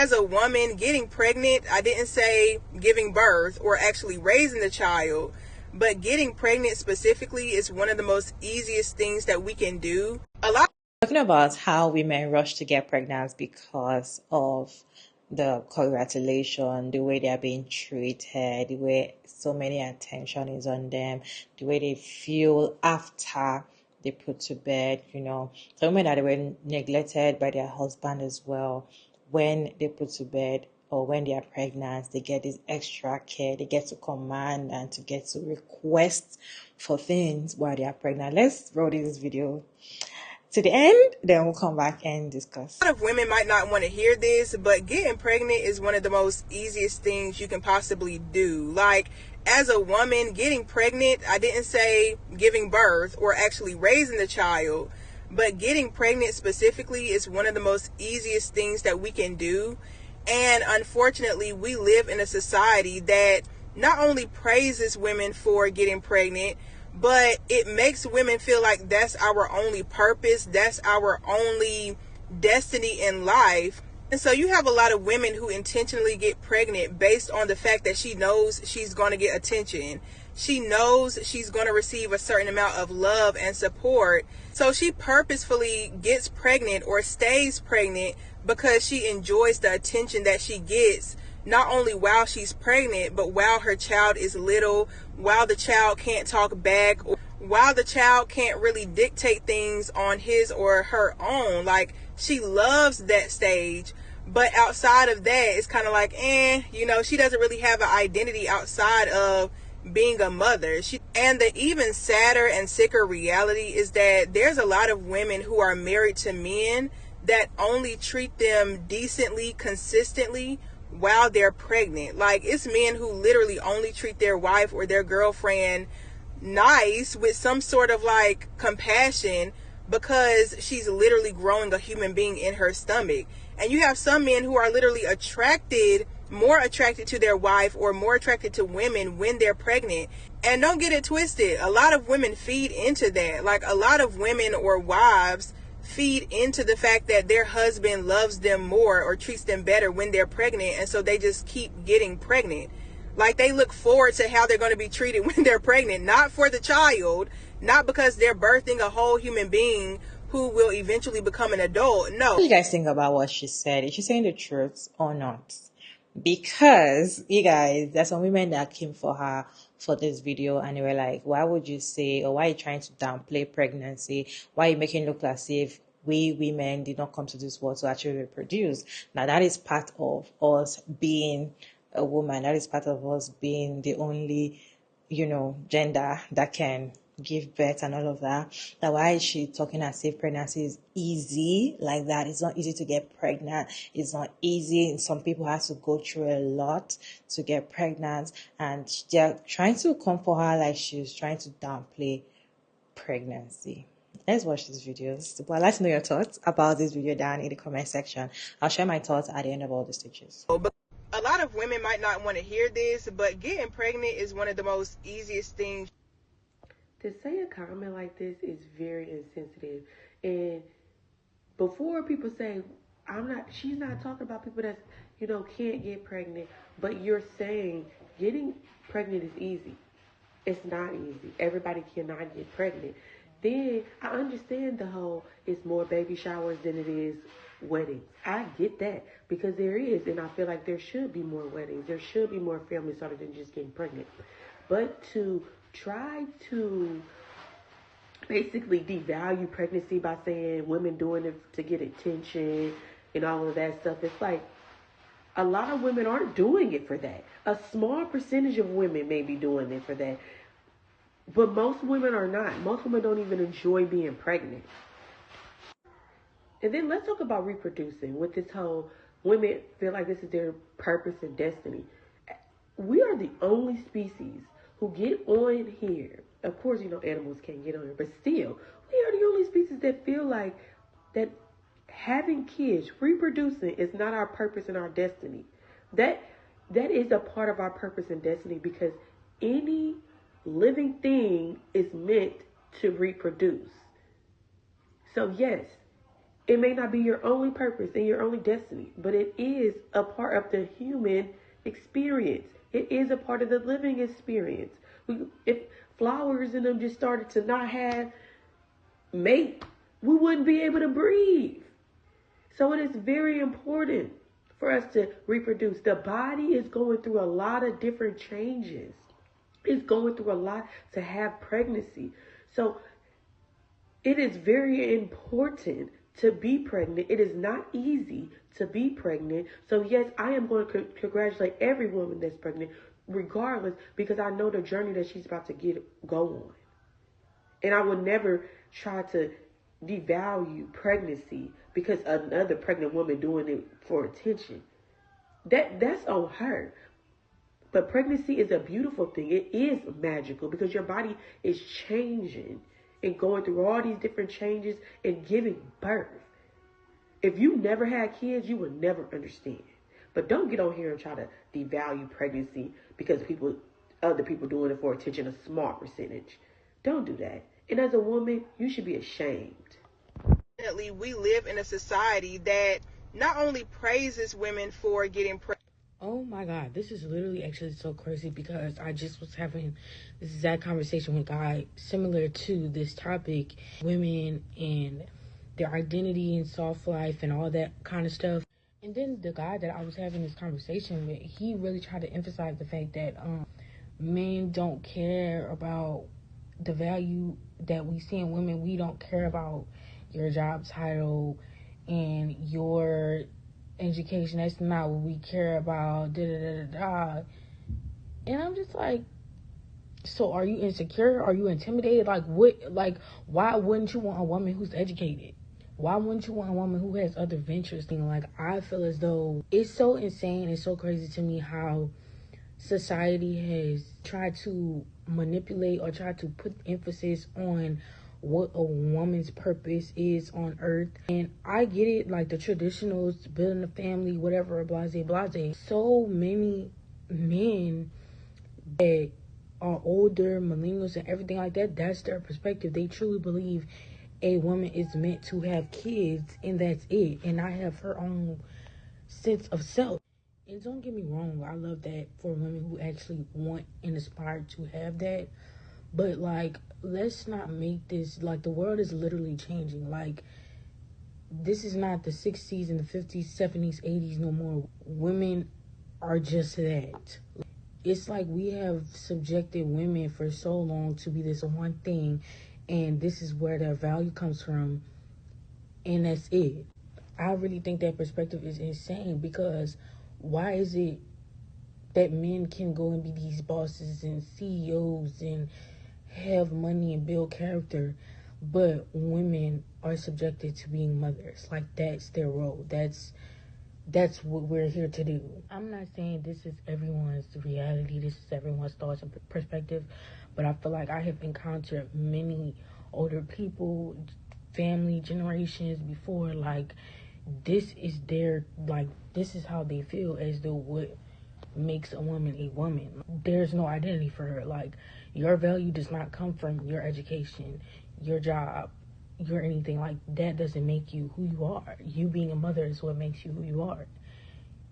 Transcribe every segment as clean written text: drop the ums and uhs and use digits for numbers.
as a woman, getting pregnant, I didn't say giving birth or actually raising the child, but getting pregnant specifically is one of the most easiest things that we can do. Talking about how women rush to get pregnant because of the congratulation, the way they are being treated, the way so many attention is on them, the way they feel after they put to bed, some women that were neglected by their husband as well. When they put to bed or when they are pregnant, they get this extra care. They get to command and to get to request for things while they are pregnant. Let's roll this video to the end, then we'll come back and discuss. A lot of women might not want to hear this, but getting pregnant is one of the most easiest things you can possibly do. Like, as a woman, getting pregnant, I didn't say giving birth or actually raising the child, but getting pregnant specifically is one of the most easiest things that we can do. And unfortunately, we live in a society that not only praises women for getting pregnant, but it makes women feel like that's our only purpose, that's our only destiny in life. And so you have a lot of women who intentionally get pregnant based on the fact that she knows she's going to get attention. She knows she's going to receive a certain amount of love and support. So she purposefully gets pregnant or stays pregnant because she enjoys the attention that she gets, not only while she's pregnant, but while her child is little, while the child can't talk back, or while the child can't really dictate things on his or her own. Like, she loves that stage, but outside of that, it's kind of like, she doesn't really have an identity outside of being a mother. And the even sadder and sicker reality is that there's a lot of women who are married to men that only treat them decently, consistently, while they're pregnant. Like, it's men who literally only treat their wife or their girlfriend nice with some sort of like compassion because she's literally growing a human being in her stomach. And you have some men who are literally more attracted to their wife or more attracted to women when they're pregnant. And don't get it twisted, a lot of women feed into that. Like, a lot of women or wives feed into the fact that their husband loves them more or treats them better when they're pregnant, and so they just keep getting pregnant. Like, they look forward to how they're going to be treated when they're pregnant, not for the child, not because they're birthing a whole human being who will eventually become an adult. No. What do you guys think about what she said? Is she saying the truth or not? Because, you guys, there's some women that came for her for this video and they were like, why would you say, or why are you trying to downplay pregnancy? Why are you making it look as if we women did not come to this world to actually reproduce? Now, that is part of us being a woman. That is part of us being the only, gender that can give birth and all of that. Now, why is she talking as if pregnancy is easy like that? It's not easy to get pregnant. It's not easy. Some people have to go through a lot to get pregnant, and they're trying to come for her like she's trying to downplay pregnancy. Let's watch these videos. Well, let us know your thoughts about this video down in the comment section. I'll share my thoughts at the end of all the stages. A lot of women might not want to hear this, but getting pregnant is one of the most easiest things. To say a comment like this is very insensitive. And before people say, she's not talking about people that, can't get pregnant, but you're saying getting pregnant is easy. It's not easy. Everybody cannot get pregnant. Then I understand the whole, it's more baby showers than it is weddings. I get that, because there is, and I feel like there should be more weddings. There should be more families other than just getting pregnant. But to try to basically devalue pregnancy by saying women doing it to get attention and all of that stuff, it's like a lot of women aren't doing it for that. A small percentage of women may be doing it for that, but most women are not. Most women don't even enjoy being pregnant. And then let's talk about reproducing with this whole women feel like this is their purpose and destiny. We are the only species who get on here. Of course, animals can't get on here, but still, we are the only species that feel like that having kids, reproducing, is not our purpose and our destiny. That is a part of our purpose and destiny, because any living thing is meant to reproduce. So yes, It may not be your only purpose and your only destiny, but it is a part of the human experience. It is a part of the living experience. If flowers in them just started to not have mate, we wouldn't be able to breathe. So it is very important for us to reproduce. The body is going through a lot of different changes. It's going through a lot to have pregnancy. So it is very important to be pregnant. It is not easy to be pregnant. So yes, I am going to congratulate every woman that's pregnant, regardless, because I know the journey that she's about to go on. And I would never try to devalue pregnancy because another pregnant woman doing it for attention. That's on her. But pregnancy is a beautiful thing. It is magical because your body is changing and going through all these different changes and giving birth. If you never had kids, you would never understand. But don't get on here and try to devalue pregnancy because other people doing it for attention, a small percentage. Don't do that. And as a woman, you should be ashamed. Definitely, we live in a society that not only praises women for getting pregnant. Oh my God, this is literally actually so crazy because I just was having this exact conversation with a guy similar to this topic, women and their identity and soft life and all that kind of stuff. And then the guy that I was having this conversation with, he really tried to emphasize the fact that men don't care about the value that we see in women. We don't care about your job title and your education. That's not what we care about. And I'm just like, so are you insecure? Are you intimidated? Why wouldn't you want a woman who's educated? Why wouldn't you want a woman who has other ventures? I feel as though it's so insane and so crazy to me how society has tried to manipulate or tried to put emphasis on what a woman's purpose is on earth. And I get it, like the traditionals, building a family, whatever, blase. So many men that are older, millennials and everything like that, that's their perspective. They truly believe a woman is meant to have kids and that's it, and not have her own sense of self. And don't get me wrong, I love that for women who actually want and aspire to have that. But let's not make this, the world is literally changing. This is not the 60s and the 50s, 70s, 80s no more. Women are just that. It's like we have subjected women for so long to be this one thing, and this is where their value comes from, and that's it. I really think that perspective is insane, because why is it that men can go and be these bosses and CEOs and have money and build character, but women are subjected to being mothers? That's their role. That's what we're here to do. I'm not saying this is everyone's reality, this is everyone's thoughts and perspective, but I feel like I have encountered many older people, family generations before, this is this is how they feel, as though what makes a woman a woman. There's no identity for her. Your value does not come from your education, your job, your anything. That doesn't make you who you are. You being a mother is what makes you who you are.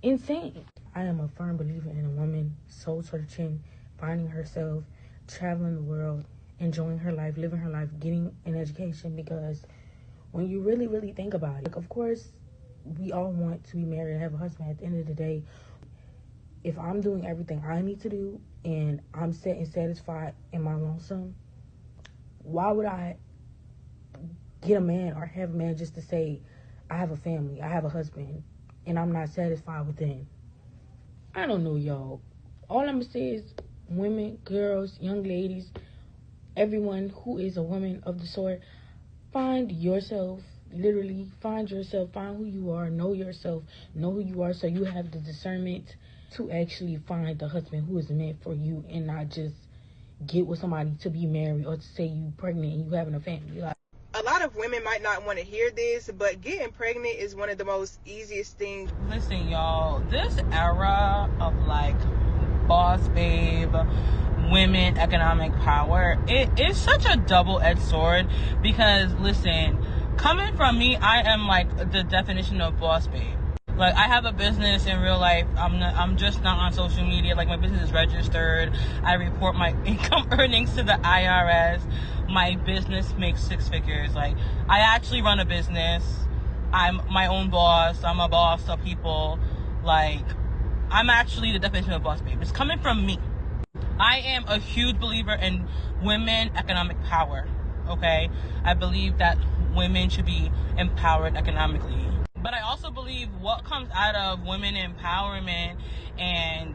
Insane. I am a firm believer in a woman soul searching, finding herself, traveling the world, enjoying her life, living her life, getting an education, because when you really, really think about it, of course, we all want to be married and have a husband. At the end of the day, if I'm doing everything I need to do and I'm set and satisfied in my lonesome, why would I get a man or have a man just to say, I have a family, I have a husband, and I'm not satisfied within? I don't know, y'all. All I'm going to say is, women, girls, young ladies, everyone who is a woman of the sort, find yourself. Literally, find yourself, find who you are, know yourself, know who you are, so you have the discernment to actually find the husband who is meant for you, and not just get with somebody to be married or to say you pregnant and you having a family. A lot of women might not want to hear this, but getting pregnant is one of the most easiest things. Listen, y'all, this era of boss babe, women, economic power, it is such a double-edged sword, because listen, coming from me, I am like the definition of boss babe. Like, I have a business in real life. I'm just not on social media. Like, my business is registered. I report my income earnings to the IRS. My business makes 6 figures. Like, I actually run a business. I'm my own boss. I'm a boss of people. Like, I'm actually the definition of boss babe. It's coming from me. I am a huge believer in women economic power. Okay? I believe that women should be empowered economically. But I also believe what comes out of women empowerment and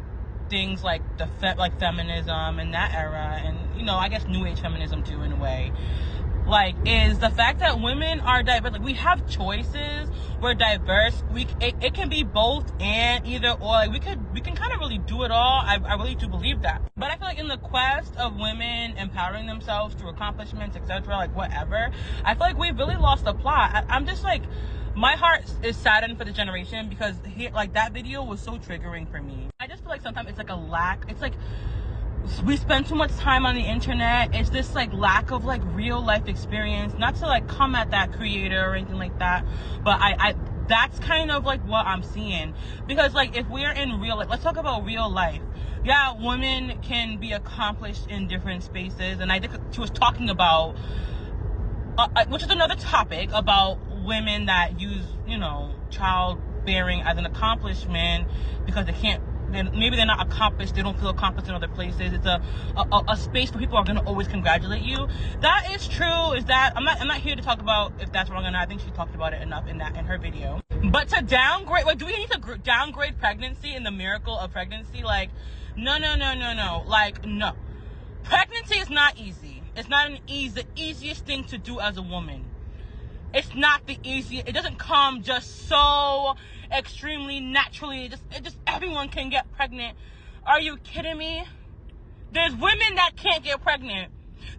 things like like feminism and that era, and I guess new age feminism too in a way, like, is the fact that women are diverse. Like, we have choices. We're diverse. It can be both and either or. Like, we can kind of really do it all. I really do believe that. But I feel like in the quest of women empowering themselves through accomplishments, etc., like whatever, I feel like we've really lost the plot. I'm just like, my heart is saddened for the generation because like that video was so triggering for me. I just feel like sometimes it's like a lack. It's like we spend too much time on the internet. It's this like lack of like real life experience. Not to like come at that creator or anything like that, but I that's kind of like what I'm seeing. Because like if we're in real life, let's talk about real life. Yeah, women can be accomplished in different spaces, and I think she was talking about which is another topic, about women that use childbearing as an accomplishment because maybe they're not accomplished, they don't feel accomplished in other places. It's a space where people are going to always congratulate you. That is true. Is that I'm not here to talk about if that's wrong or not. I think she talked about it enough in her video. But to downgrade, do we need to downgrade pregnancy and the miracle of pregnancy? Like, no. Like, no. Pregnancy is not easy. It's not the easiest thing to do as a woman. It's not the easiest. It doesn't come just so extremely naturally. It just everyone can get pregnant. Are you kidding me? There's women that can't get pregnant.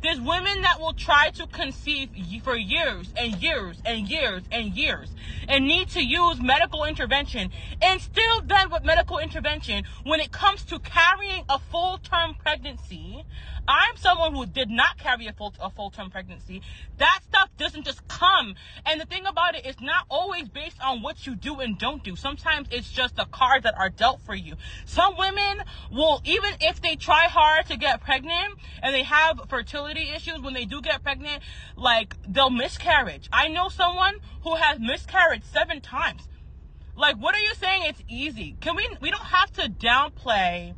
There's women that will try to conceive for years and years and years and years and need to use medical intervention. And still then with medical intervention, when it comes to carrying a full-term pregnancy, I'm someone who did not carry a full-term pregnancy. That stuff doesn't just come. And the thing about it, it's not always based on what you do and don't do. Sometimes it's just the cards that are dealt for you. Some women will, even if they try hard to get pregnant and they have fertility issues, when they do get pregnant, like, they'll miscarriage. I know someone who has miscarried 7 times. Like, what are you saying it's easy? We don't have to downplay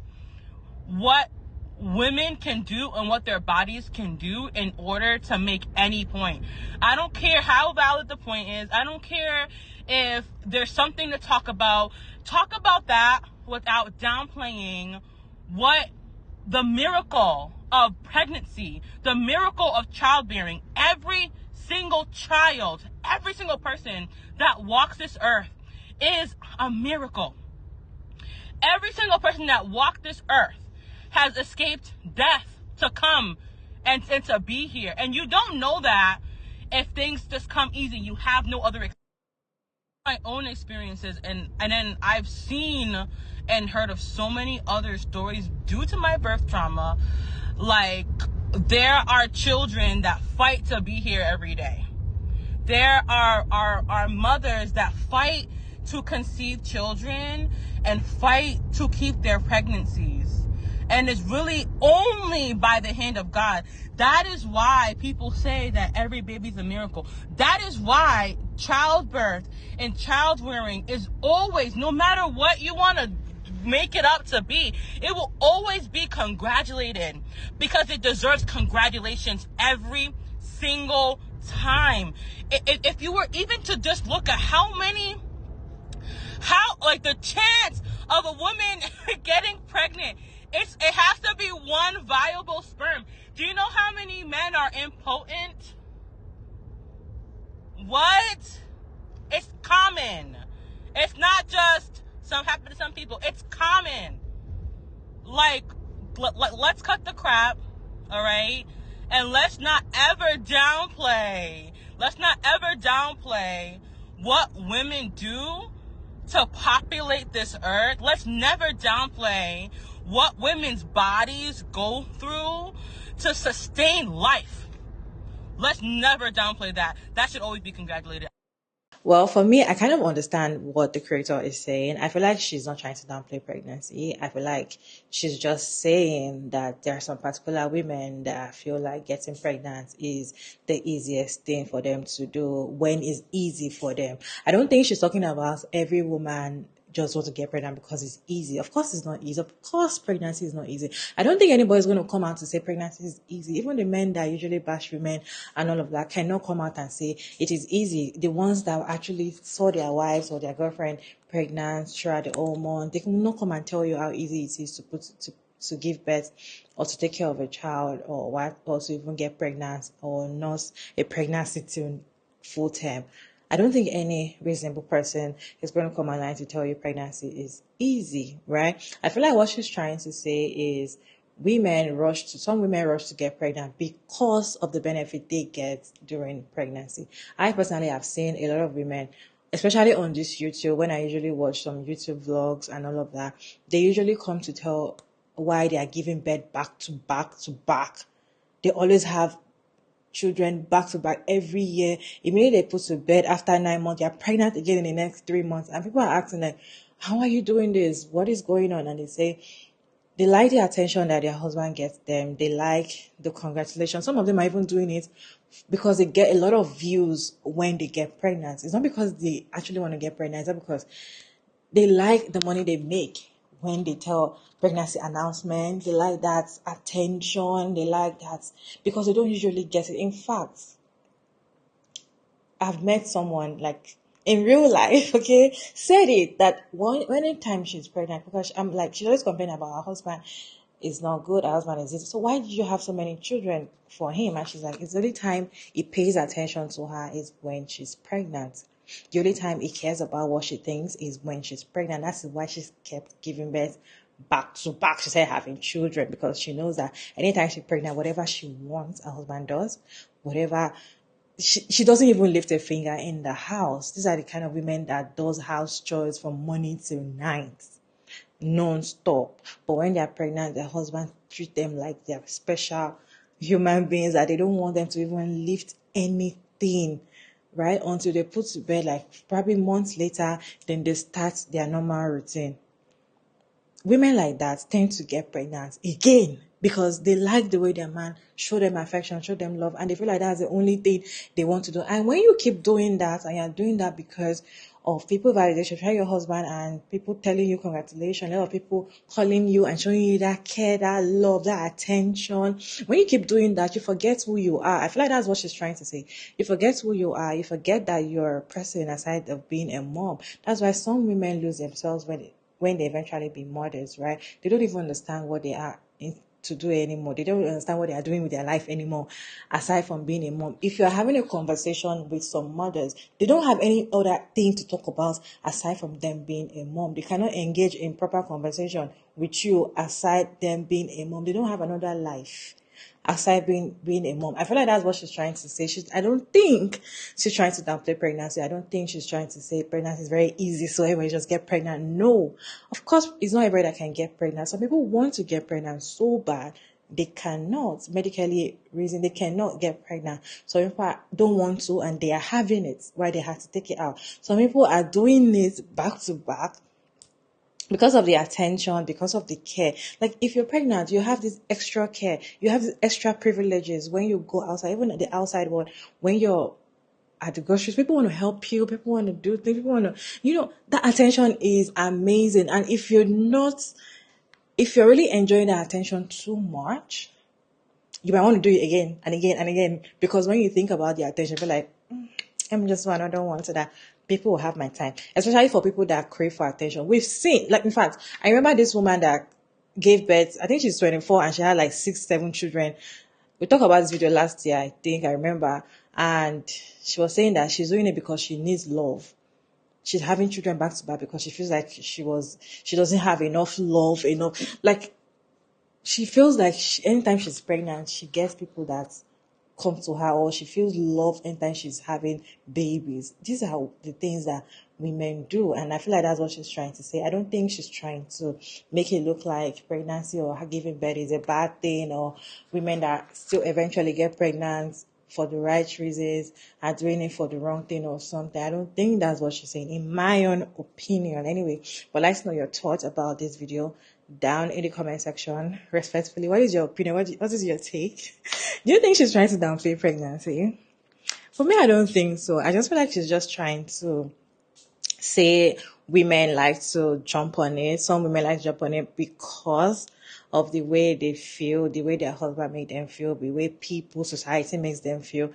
what women can do and what their bodies can do in order to make any point. I don't care how valid the point is. I don't care if there's something to talk about. Talk about that without downplaying what the miracle of pregnancy, the miracle of childbearing. Every single child, every single person that walks this earth is a miracle. Every single person that walked this earth has escaped death to come and to be here. And you don't know that if things just come easy. You have no other my own experiences, and then I've seen and heard of so many other stories due to my birth trauma. Like, there are children that fight to be here every day. There are mothers that fight to conceive children and fight to keep their pregnancies. And it's really only by the hand of God. That is why people say that every baby's a miracle. That is why childbirth and childbearing is always, no matter what you want to make it up to be, it will always be congratulated, because it deserves congratulations every single time. If you were even to just look at like the chance of a woman getting pregnant, it has to be one viable sperm. Do you know how many men are impotent? What? It's common. It's not just some happen to some people. It's common. Like, let's cut the crap, all right? And let's not ever downplay what women do to populate this earth. Let's never downplay what women's bodies go through to sustain life. Let's never downplay that. That should always be congratulated. Well, for me, I kind of understand what the creator is saying. I feel like she's not trying to downplay pregnancy. I feel like she's just saying that there are some particular women that feel like getting pregnant is the easiest thing for them to do when it's easy for them. I don't think she's talking about every woman just want to get pregnant because it's easy. Of course, it's not easy. Of course, pregnancy is not easy. I don't think anybody's going to come out to say pregnancy is easy. Even the men that usually bash women and all of that cannot come out and say it is easy. The ones that actually saw their wives or their girlfriend pregnant throughout the whole month, they cannot come and tell you how easy it is to give birth or to take care of a child or what, or to even get pregnant or nurse a pregnancy to full term. I don't think any reasonable person is going to come online to tell you pregnancy is easy, right? I feel like what she's trying to say is some women rush to get pregnant because of the benefit they get during pregnancy. I personally have seen a lot of women, especially on this YouTube, when I usually watch some YouTube vlogs and all of that, they usually come to tell why they are giving birth back to back to back. They always have children back to back every year. Immediately they put to bed after 9 months, you're pregnant again in the next 3 months. And people are asking like, how are you doing this? What is going on? And they say they like the attention that their husband gets them. They like the congratulations. Some of them are even doing it because they get a lot of views when they get pregnant. It's not because they actually want to get pregnant. It's not because they like the money they make when they tell pregnancy announcement. They like that attention. They like that because they don't usually get it. In fact, I've met someone like in real life, okay, said it that anytime she's pregnant, because I'm like, she's always complaining about her husband is not good, her husband is this. So why did you have so many children for him? And she's like, it's the only time he pays attention to her is when she's pregnant. The only time he cares about what she thinks is when she's pregnant. That's why she's kept giving birth back to back. She said having children because she knows that anytime she's pregnant, whatever she wants, her husband does. Whatever she doesn't even lift a finger in the house. These are the kind of women that does house chores from morning till night, non-stop. But when they're pregnant, their husband treat them like they're special human beings that they don't want them to even lift anything, right? Until they put to bed, like probably months later, then they start their normal routine. Women like that tend to get pregnant again because they like the way their man show them affection, show them love, and they feel like that's the only thing they want to do. And when you keep doing that, and you're doing that because of people validation, try your husband and people telling you congratulations, a lot of people calling you and showing you that care, that love, that attention. When you keep doing that, you forget who you are. I feel like that's what she's trying to say. You forget who you are. You forget that you're a person aside of being a mom. That's why some women lose themselves when they eventually be mothers, right? They don't even understand what they are to do anymore. They don't understand what they are doing with their life anymore, aside from being a mom. If you're having a conversation with some mothers, they don't have any other thing to talk about aside from them being a mom. They cannot engage in proper conversation with you aside them being a mom. They don't have another life aside being a mom. I feel like that's what she's trying to say. I don't think she's trying to downplay pregnancy. I don't think she's trying to say pregnancy is very easy, so everybody just get pregnant. No. Of course, it's not everybody that can get pregnant. Some people want to get pregnant so bad they cannot medically reason they cannot get pregnant. Some people don't want to and they are having it why they have to take it out. Some people are doing it back to back because of the attention, because of the care. Like if you're pregnant, you have this extra care, you have these extra privileges when you go outside, even at the outside world, when you're at the groceries, people want to help you, people want to do things, people want to, that attention is amazing. And if you're really enjoying that attention too much, you might want to do it again and again and again, because when you think about the attention, you're like, I'm just one, I don't want to that. People will have my time, especially for people that crave for attention. We've seen, like, in fact, I remember this woman that gave birth, I think she's 24 and she had like 6-7 children. We talked about this video last year, I remember. And she was saying that she's doing it because she needs love. She's having children back to back because she feels like she doesn't have enough love, like, she feels like anytime she's pregnant, she gets people that come to her, or she feels love anytime she's having babies. These are the things that women do, and I feel like that's what she's trying to say. I don't think she's trying to make it look like pregnancy or her giving birth is a bad thing, or women that still eventually get pregnant for the right reasons, are doing it for the wrong thing or something. I don't think that's what she's saying, in my own opinion. Anyway, but let's know your thoughts about this video down in the comment section. Respectfully, what is your opinion? What is your take? Do you think she's trying to downplay pregnancy? For me, I don't think so. I just feel like she's just trying to say women like to jump on it. Some women like to jump on it because of the way they feel, the way their husband made them feel, the way people, society makes them feel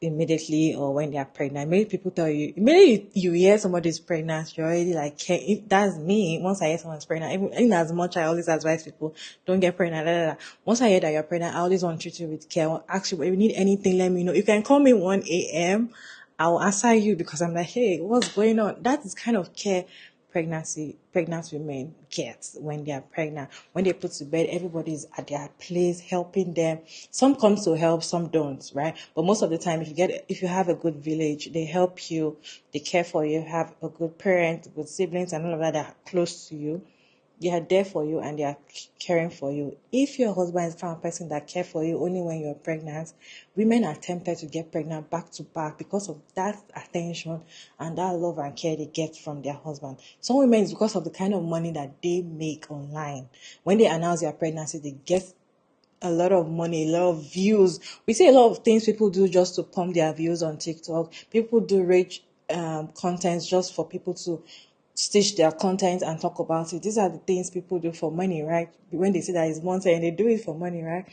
immediately or when they are pregnant. Many people tell you, immediately you hear somebody's pregnant, you're already like, if that's me, once I hear someone's pregnant, even as much I always advise people, don't get pregnant, blah, blah, blah. Once I hear that you're pregnant, I always want to treat you with care. Actually, if you need anything, let me know. You can call me 1 a.m. I'll answer you because I'm like, hey, what's going on? That is kind of care pregnant women get when they are pregnant. When they put to bed, everybody's at their place helping them. Some come to help, some don't, right? But most of the time, if you have a good village, they help you, they care for you, have a good parent, good siblings, and all of that are close to you. They are there for you and they are caring for you. If your husband is the kind of person that care for you only when you're pregnant, women are tempted to get pregnant back to back because of that attention and that love and care they get from their husband. Some women, it's because of the kind of money that they make online. When they announce their pregnancy, they get a lot of money, a lot of views. We see a lot of things people do just to pump their views on TikTok. People do rich content just for people to stitch their content and talk about it. These are the things people do for money, right? When they say that it's money and they do it for money, right?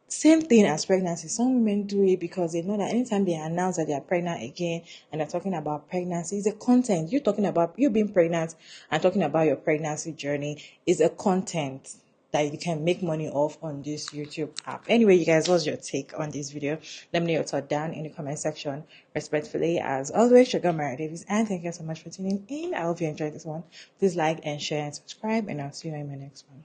Same thing as pregnancy. Some women do it because they know that anytime they announce that they are pregnant again and they're talking about pregnancy, it's a content. You're talking about you being pregnant and talking about your pregnancy journey is a content that you can make money off on this YouTube app. Anyway, you guys, what's your take on this video? Let me know your thought down in the comment section. Respectfully, as always, your girl Mara Davis, and thank you so much for tuning in. I hope you enjoyed this one. Please like and share and subscribe, and I'll see you in my next one.